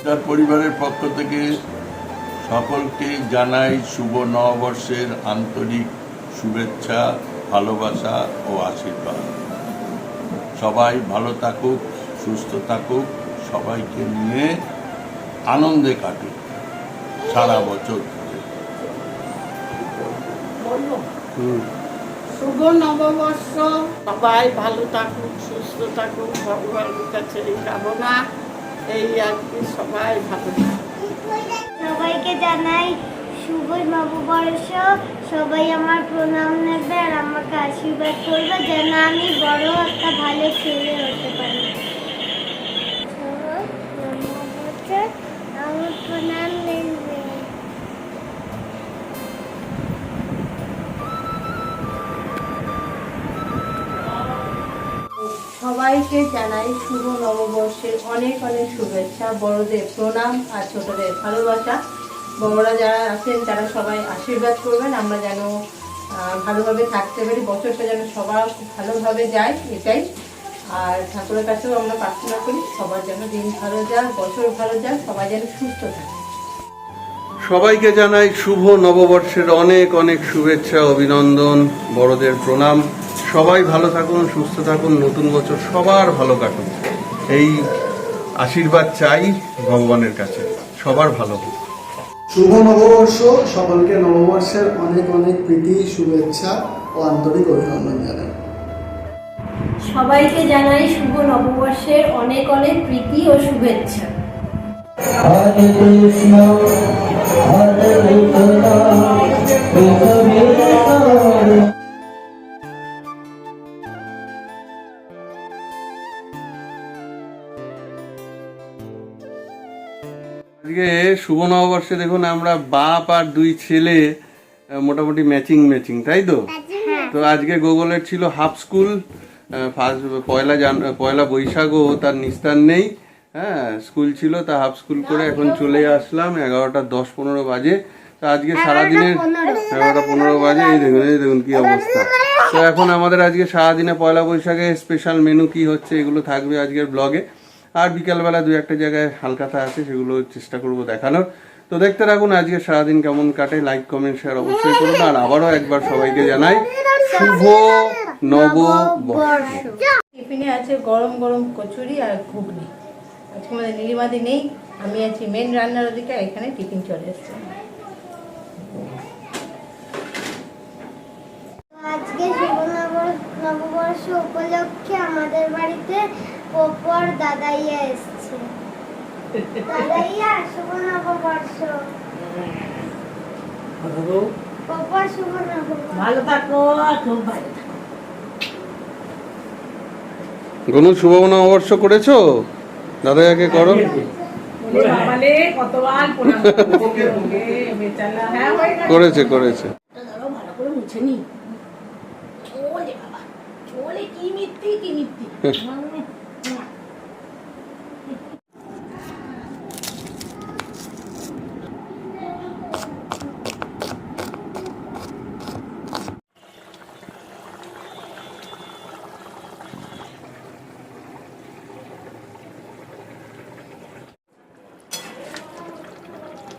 নমস্কার। পরিবারের পক্ষ থেকে সকলকে জানাই শুভ নববর্ষের আন্তরিক শুভেচ্ছা, ভালোবাসা ও আশীর্বাদ। সবাই ভালো থাকুক, সুস্থ থাকুক, সবাইকে নিয়ে আনন্দে কাটুক সারা বছর ধরে। শুভ নববর্ষ, সবাই ভালো থাকুক, সুস্থ থাকুক, ভগবানের কাছে এই কামনা। এই আর কি, সবাই ভালো থাকুক। সবাইকে জানাই শুভ নববর্ষ। সবাই আমার প্রণাম নেবে আর আমাকে আশীর্বাদ করবে যেন আমি বড় একটা ভালো ছেলে হতে পারি। আমার প্রণাম নেবে। সবাইকে জানাই শুভ নববর্ষের অনেক অনেক শুভেচ্ছা। বড়দের প্রণাম আর ছোটদের ভালোবাসা। বড়রা যারা আছেন তারা সবাই আশীর্বাদ করবেন, আমরা যেন ভালোভাবে থাকতে পারি, বছরটা যেন সবার খুব ভালোভাবে যায়, এটাই। আর ঠাকুরের কাছেও আমরা প্রার্থনা করি সবার যেন দিন ভালো যাক, বছর ভালো যাক, সবাই যেন সুস্থ থাকে। সবাইকে জানাই শুভ নববর্ষের অনেক অনেক শুভেচ্ছা, অভিনন্দন, বড়দের প্রণাম। সবাই ভালো থাকুন, সুস্থ থাকুন, নতুন বছর সবার ভালো কাটুন, এই আশীর্বাদ চাই ভগবানের কাছে, সবার ভালো হোক। শুভ নববর্ষ। সকলকে নববর্ষের অনেক অনেক প্রীতি, শুভেচ্ছা ও আন্তরিক অভিনন্দন জানাই। সবাইকে জানাই শুভ নববর্ষের অনেক অনেক প্রীতি ও শুভেচ্ছা। হরে কৃষ্ণ হরে কৃষ্ণ। আজকে শুভ নববর্ষে দেখুন আমরা বাপ আর দুই ছেলে মোটামুটি ম্যাচিং, তাই তো? তো আজকে গুগলের ছিল হাফ স্কুল, ফার্স্ট পয়লা বৈশাখও তার নিস্তার নেই। হ্যাঁ, স্কুল ছিল, তা হাফ স্কুল করে এখন চলে আসলাম। 11:10-15 বাজে। তো আজকে সারাদিনের 11:15 বাজে। এই দেখুন কি অবস্থা। তো এখন আমাদের আজকে সারাদিনে পয়লা বৈশাখে স্পেশাল মেনু কি হচ্ছে এগুলো থাকবে আজকের ব্লগে। আর বিকালবেলা দু একটা জায়গায় হালকাতা আছে, সেগুলো চেষ্টা করব দেখানোর। তো দেখতে রাখুন আজকে সারাদিন কেমন কাটে। লাইক, কমেন্ট, শেয়ার অবশ্যই করুন। আর আবারও একবার সবাইকে জানাই শুভ নববর্ষ। টিফিনে আছে গরম গরম কচুরি আর ঘুগনি। আজকে আমাদের নীলিমাদি নেই, আমি আছি মেন রান্নার ওদিকে, এখানে টিফিন চলে এসছে। আজকে শুভ নববর্ষ উপলক্ষে আমাদের বাড়িতে পপর দাদাইয়া এসছে। দাদাইয়া শুভ নববর্ষ। পপর শুভ নববর্ষ। ভালো থাকো, খুব ভালো থাকো। গনু শুভ নববর্ষ করেছো? দাদাকে করো। করেছে ভালো করে মুছে নি। চলে বাবা, চলে কি মিথ্যি।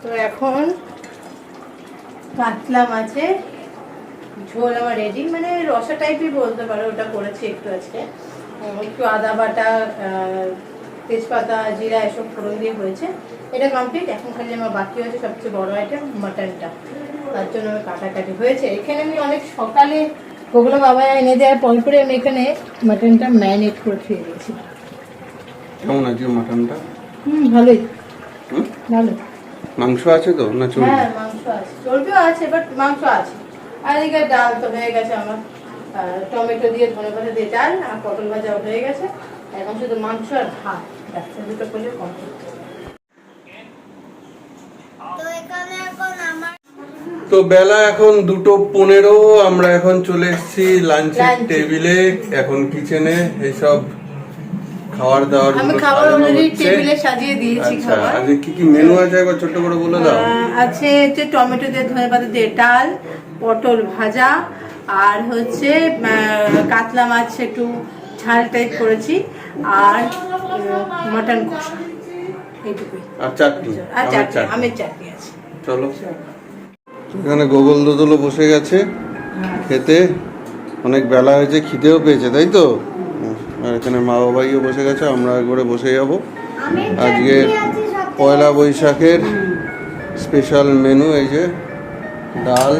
তো এখন কাতলা মাছের ঝোল আমার রেডি, মানে রসা টাইপই বলতে পারো, ওটা করেছি একটু আজকে। একটু আদা বাটা, তেজপাতা, জিরা এসব ফোড়ন দিয়ে হয়েছে। এটা কমপ্লিট। এখন খালি আমার বাকি হয়েছে সবচেয়ে বড় আইটেম, মাটনটা। তার জন্য আমি কাটাকাটি হয়েছে। এখানে আমি অনেক সকালে ওগুলো বাবা এনে দেওয়ার পরে আমি এখানে মাটনটা ম্যারিনেট করে খেয়ে দিয়েছি। কেমন আছে মাটনটা? ভালোই, ভালো। মাংস আছে তো না চর্বি? হ্যাঁ, মাংস আছে, চর্বিও আছে, বাট মাংস আছে। আর এদিকে ডাল তো হয়ে গেছে আমার, টমেটো দিয়ে, ধনেপাতা দিয়ে ডাল, আর পটল ভাজা হয়ে গেছে। এখন শুধু মাংস আর ভাত, দুটো করলে কমপ্লিট। তো এখানে এখন আমার তো বেলা এখন 2:15, আমরা এখন চলে এসেছি লাঞ্চের টেবিলে। এখন কিচেনে এইসব খাবার দাবার আমি খাবার অলরেডি টেবিলে সাজিয়ে দিয়েছি। খাবার আজকে কি কি মেনু আছে একবার ছোট করে বলে দাও। আছে টমেটো দিয়ে, ধনেপাতা দিয়ে ডাল, পটল ভাজা, আর হচ্ছে কাতলা মাছ একটু ঝাল টাইপ করেছি, আর মটন কষা। এইটুকুই। আর চাটনি, আর আমের চাটনি, চাটনি। আমের চাটনি আছে। চলো, এখানে গোগল দোদলও বসে গেছে খেতে। অনেক বেলা হয়েছে, খিদেও পেয়েছে, তাই তো? আর এখানে মা বাবাইও বসে গেছে, আমরা একবারে বসে যাব। আজকে পয়লা বৈশাখের স্পেশাল মেনু, এই যে ডাল,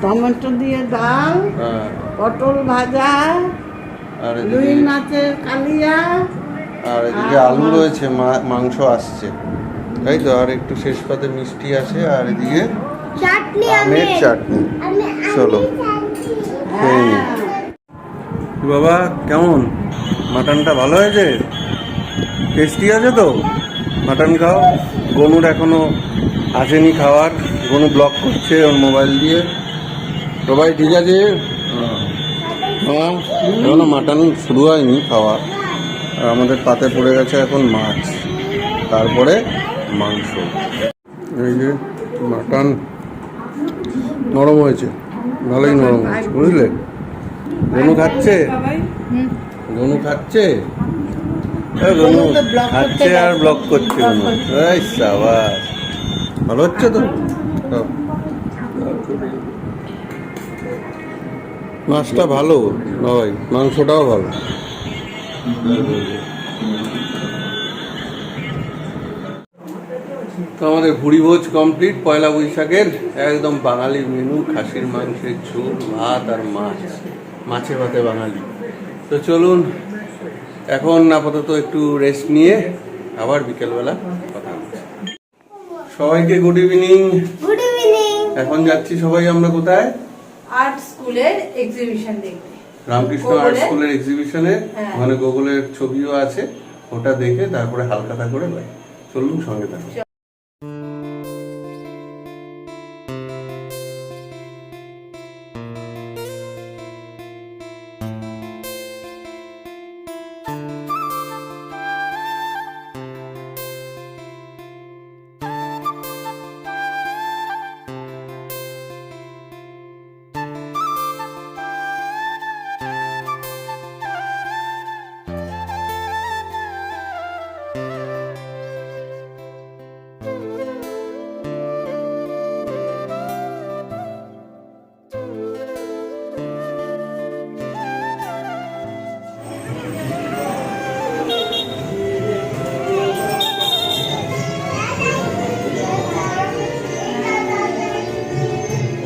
টমেটো দিয়ে ডাল, হ্যাঁ, পটল ভাজা, আর রুই এদিকে মাছের কালিয়া, আর এদিকে আলু রয়েছে, মাংস আসছে, তাই তো? আর একটু শেষ পাতে মিষ্টি আছে, আর এদিকে চাটনি আমের চাটনি। চলো খেয়ে নিই। কি বাবা, কেমন মাটনটা? ভালো হয়েছে? টেস্টি আছে তো? মাটন খাও। গনুর এখনো আসেনি খাওয়ার, গনু ব্লক করছে ওর মোবাইল দিয়ে। সবাই ঠিক আছে? হ্যাঁ, এখনো মাটন শুরু হয়নি খাওয়া। আর আমাদের পাতে পড়ে গেছে এখন মাছ, তারপরে মাংস। এই যে মাটন নরম হয়েছে, ভালোই নরম হয়েছে, বুঝলে? গনু খাচ্ছে, গনু খাচ্ছে, গনু খাচ্ছে আর ব্লক করছে গনু। এই সাবাস, ভালো হচ্ছে তো? খাও। মাছটা ভালো ভাই, মাংসটাও ভালো। তো আমাদের ভুড়িভোজ কমপ্লিট পয়লা বৈশাখের। একদম বাঙালি মেনু, খাসির মাংসের ঝোল, ভাত আর মাছ, মাছে ভাতে বাঙালি। তো চলুন এখন আপাতত একটু রেস্ট নিয়ে আবার বিকেলবেলা কথা হচ্ছে। সবাইকে গুড ইভিনিং। Good evening. এখন যাচ্ছি সবাই আমরা কোথায়? আর্ট স্কুলের এক্সিবিশন দেখতে। রামকৃষ্ণ আর্ট গোগলের? স্কুলের এক্সিবিশনে। হ্যাঁ। ওখানে গোগলের ছবিও আছে, ওটা দেখে তারপরে হালখাতা করে বাই। চলুন সঙ্গে থাকুন।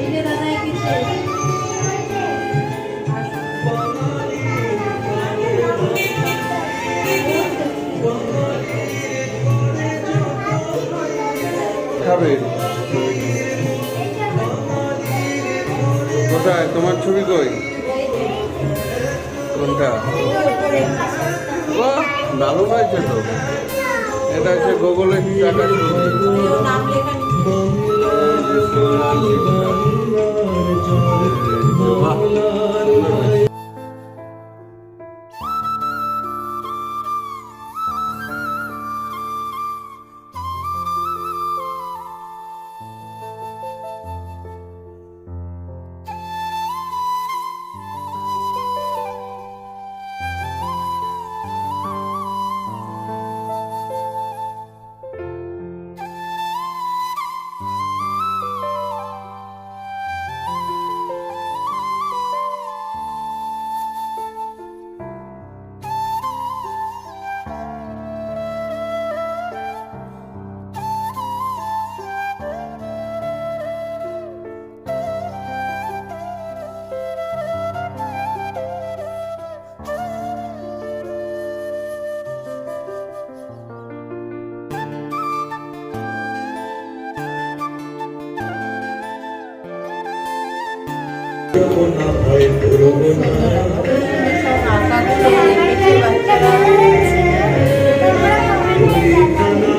এই যে দাদা এসেছে। খাবে কোথায়? তোমার ছবি কই? কোনটা? বাহ, দারুণ হয়েছে তো। এটা হচ্ছে গুগলের টাকা ছবি। নাম লেখা নিচে। বাহ। সব আঁকাগুলো রেখেছে বাচ্চারা। তোমরা কমেন্টে জানাবে।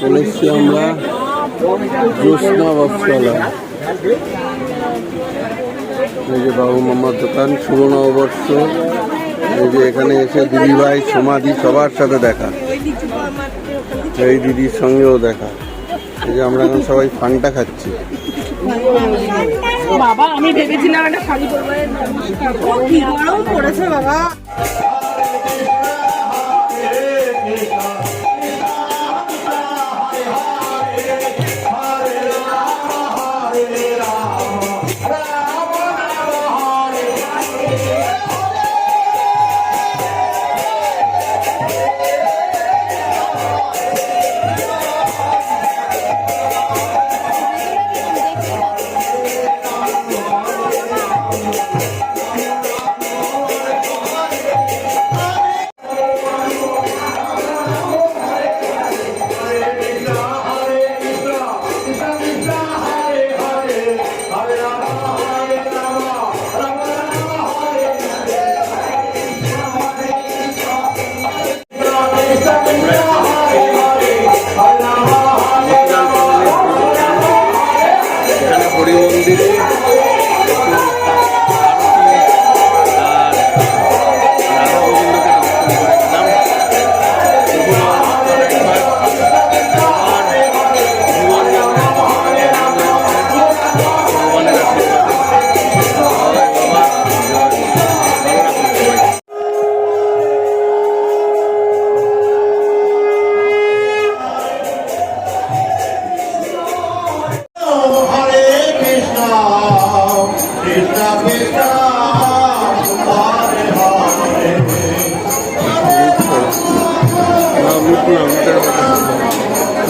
চলে এসছি আমরা জ্যোৎস্না বস্ত্রালয়। এই যে বাবু মামার দোকান, শুভ নববর্ষ। এই যে এখানে এসে দিদিভাই সমাধি সবার সাথে দেখা, এই দিদির সঙ্গেও দেখা। এই যে আমরা এখন সবাই ফান্টা খাচ্ছি। বাবা আমি ভেবেছিলাম একটা শাড়ি পরবো, কি গরম পড়েছে বাবা। এখানে হরি মন্দিরে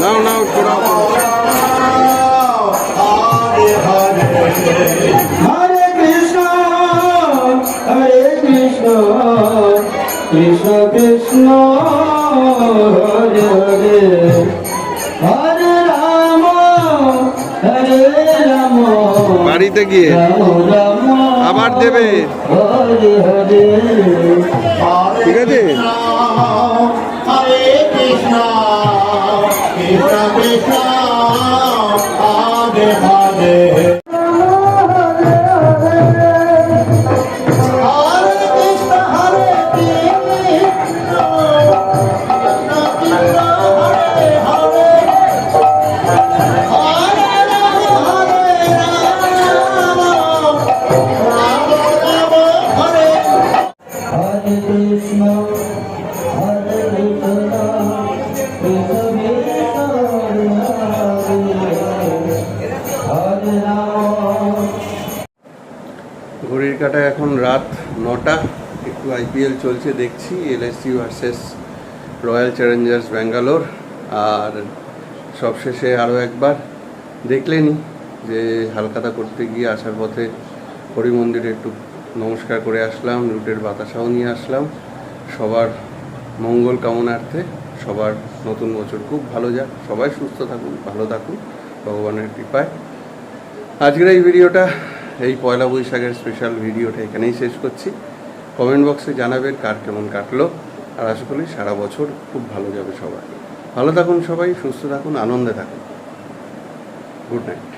নাও নাও ছোড়া Hare Krishna, Hare Krishna, Krishna Krishna, Hare Hare, Hare Rama, Hare Rama, বাড়িতে গিয়ে Rama Rama, আবার দেবে, Hare Hare. ঠিক আছে? হরে কৃষ্ণ কৃষ্ণ কৃষ্ণ হরে হরে হরে কৃষ্ণ হরে কৃষ্ণ কৃষ্ণ কৃষ্ণ হরে হরে হরে রাম হরে রাম রাম রাম হরে Hare Krishna, Hare Krishna, Krishna Krishna, Hare Rama. ঘড়ির কাঁটায় এখন রাত 9টা। একটু আইপিএল চলছে দেখছি, LSG versus Royal Challengers Bangalore. আর সবশেষে আরও একবার দেখলেনি যে হালখাতা করতে গিয়ে আসার পথে হরি মন্দিরে একটু নমস্কার করে আসলাম, রুটের বাতাসাও নিয়ে আসলাম। সবার মঙ্গল কামনার্থে, সবার নতুন বছর খুব ভালো যাক, সবাই সুস্থ থাকুন, ভালো থাকুন ভগবানের কৃপায়। আজকের এই ভিডিওটা, এই পয়লা বৈশাখের স্পেশাল ভিডিওটা এখানেই শেষ করছি। কমেন্ট বক্সে জানাবেন কার কেমন কাটলো, আর আশা করি সারা বছর খুব ভালো যাবে সবার। ভালো থাকুন সবাই, সুস্থ থাকুন, আনন্দে থাকুন। Good night.